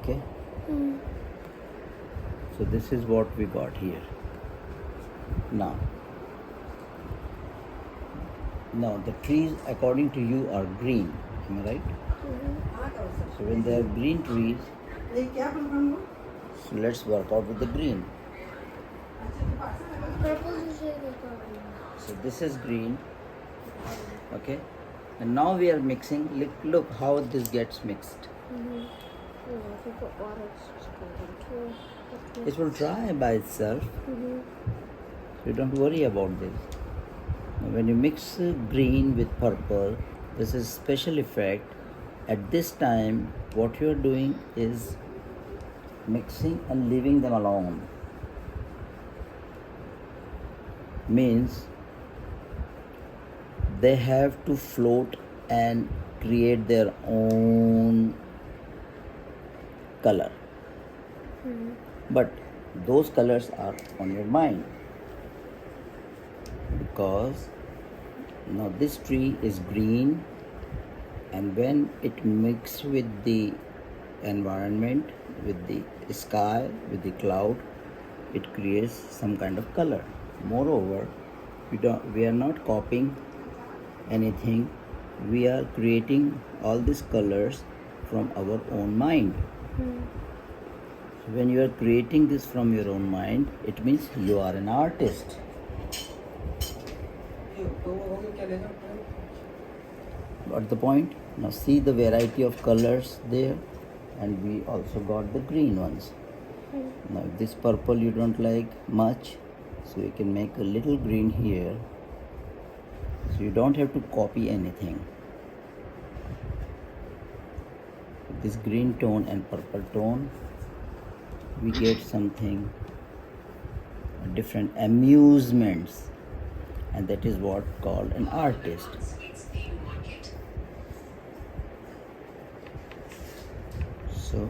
Okay. So this is what we got here. Now the trees according to you are green. Am I right? So when they are green trees, so let's work out with the green. Purple usually like orange. So this is green. Okay. And now we are mixing. Look how this gets mixed. Yeah, if you put water, it's just going to It will dry by itself. You don't worry about this. Now, when you mix green with purple, this is special effect. At this time, what you are doing is mixing and leaving them alone. Means they have to float and create their own color. But those colors are on your mind, because now this tree is green, and when it mixes with the environment, with the sky, with the cloud, it creates some kind of color. Moreover, we are not copying anything. We are creating all these colors from our own mind. So when you are creating this from your own mind, it means you are an artist. Got the point? Now see the variety of colors there, and we also got the green ones. Now if this purple you don't like much, so you can make a little green here. So you don't have to copy anything. This green tone and purple tone, we get something, different amusements, and that is what called an artist. So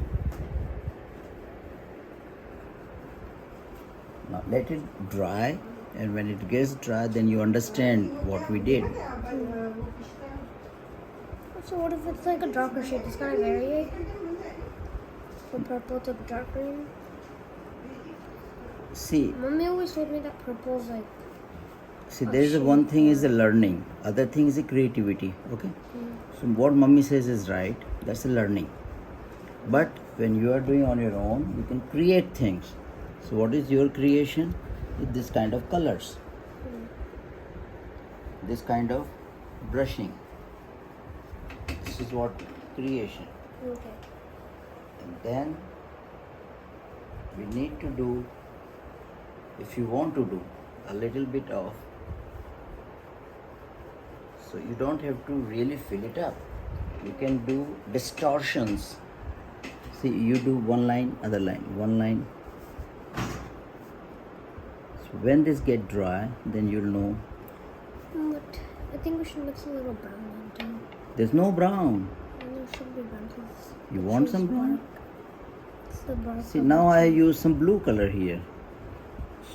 now let it dry, and when it gets dry, then you understand what we did. So what if it's like a darker shade? It's gonna vary from purple to dark green. See, Mommy always told me that purple's like. there is one thing is the learning, other thing is the creativity. Okay. So what mommy says is right. That's the learning. But when you are doing on your own, you can create things. So what is your creation? Is this kind of colors, this kind of brushing. This is what creation. Okay. And then we need to do, if you want to do a little bit of, so you don't have to really fill it up. You can do distortions. See, you do one line, other line, one line. So when this get dry, then you'll know. But I think we should mix a little brown in too. There's no brown. And there should be brown because You want some brown? it's the bark. See, of now the I tree. use some blue color here.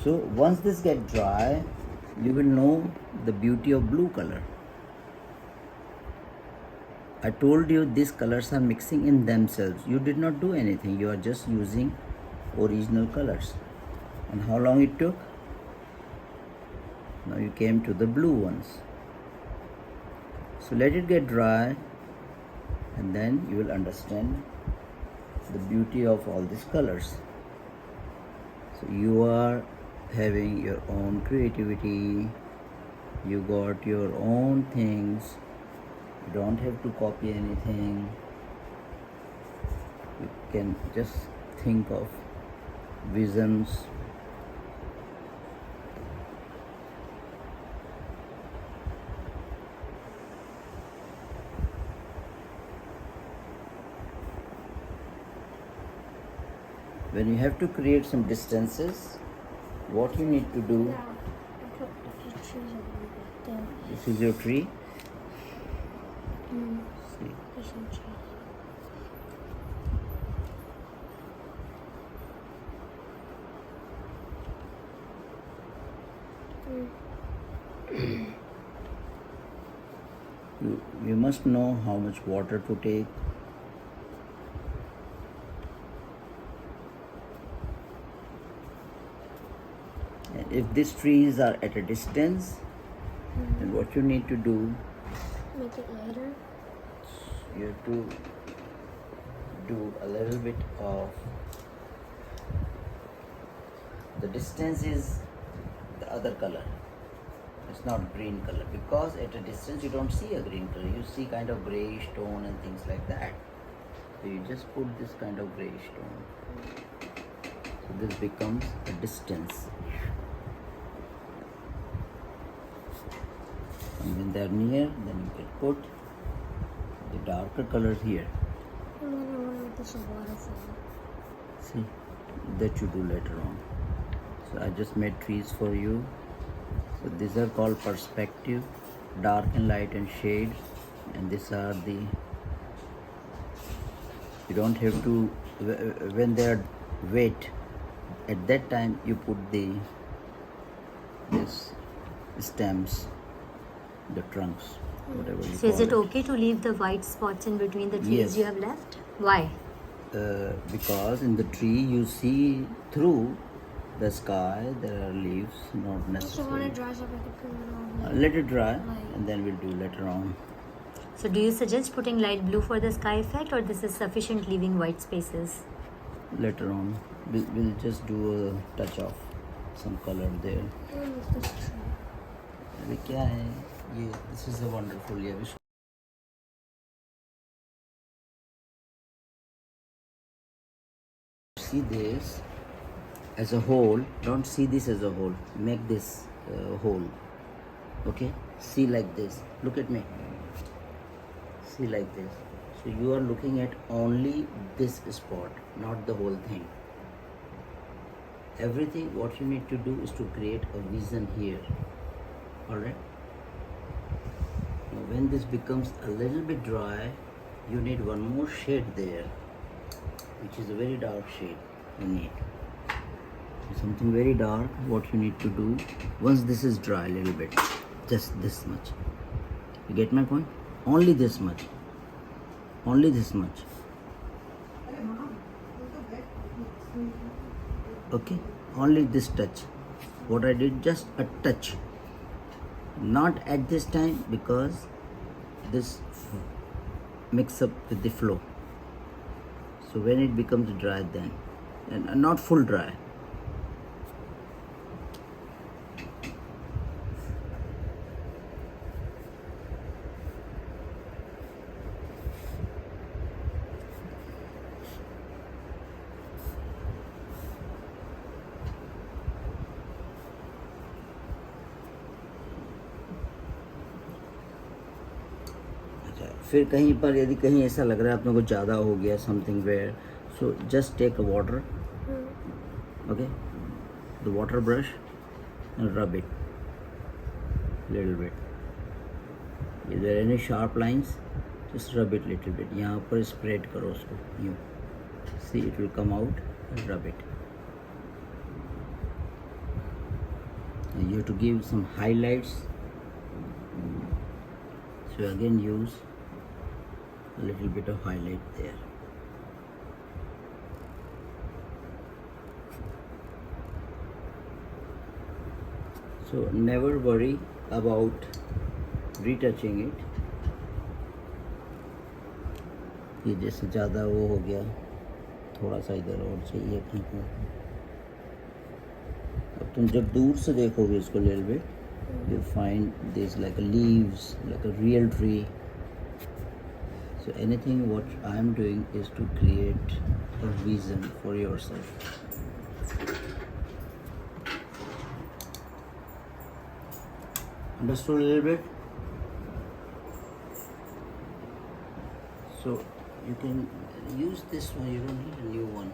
So once this get dry, you will know the beauty of blue color. I told you these colors are mixing in themselves. You did not do anything. You are just using original colors. And how long it took? Now you came to the blue ones. So let it get dry, and then you will understand the beauty of all these colors. So you are having your own creativity. You got your own things. You don't have to copy anything. You can just think of visions. When you have to create some distances, what you need to do, Yeah. I put a few trees over there. this is your tree. Mm. See, There's some trees. you must know how much water to take. if these trees are at a distance, then what you need to do, Make it lighter. you have to do a little bit of, the distance is the other color, it's not green color, because at a distance you don't see a green color, you see kind of grayish tone and things like that. So you just put this kind of grayish tone, so this becomes a distance. And when they're near, then you can put the darker colors here. And then I want to make this a waterfall. See, that you do later on. So I just made trees for you. So these are called perspective, dark and light and shade. And these are the, you don't have to, when they are wet, at that time you put this stems, the trunks, whatever you So is call it okay to leave the white spots in between the trees Yes. you have left? Why? Because in the tree you see through the sky, there are leaves, not So when necessary. it dries up, I can put it on. Let it dry Light. and then we'll do later on. So do you suggest putting light blue for the sky effect, or this is sufficient leaving white spaces? Later on, we'll just do a touch of some color there. What is this tree? अरे क्या है ये? This is a wonderful, yeah. See this as a whole. Don't see this as a whole. Make this whole. Okay? See like this. Look at me. See like this. So you are looking at only this spot, not the whole thing. Everything what you need to do is to create a vision here. Alright? Now when this becomes a little bit dry, you need one more shade there, which is a very dark shade you need. Something very dark, what you need to do, once this is dry a little bit, just this much. You get my point? Only this much. Only this much. Okay? Only this touch. What I did, just a touch. Not at this time, because this mix up with the flow. So when it becomes dry, then, and not full dry. फिर कहीं पर यदि कहीं ऐसा लग रहा है अपने को ज़्यादा हो गया something where, so just take a water, okay, the water brush and rub it little bit. Is there any sharp lines? Just rub it little bit. यहाँ पर spread करो उसको यूँ. See, it will come out and rub it. And you have to give some highlights. So again use a little bit of highlight there. So never worry about retouching it. ये जैसे ज़्यादा वो हो गया, थोड़ा सा इधर और चाहिए कहीं पर. अब तुम जब दूर से देखोगे इसको little bit, you'll find this like a leaves, like a real tree. So anything what I am doing is to create a vision for yourself. Understood a little bit? So you can use this one, you don't need a new one.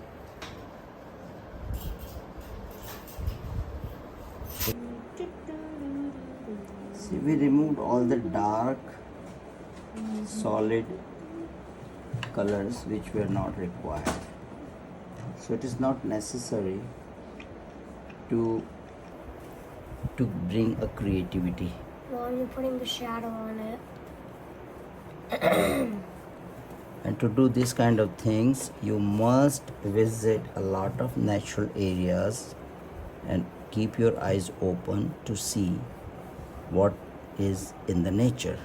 See, we removed all the dark, solid colors which were not required. So it is not necessary to bring a creativity. Well, you're putting the shadow on it. And to do this kind of things, you must visit a lot of natural areas and keep your eyes open to see what is in the nature.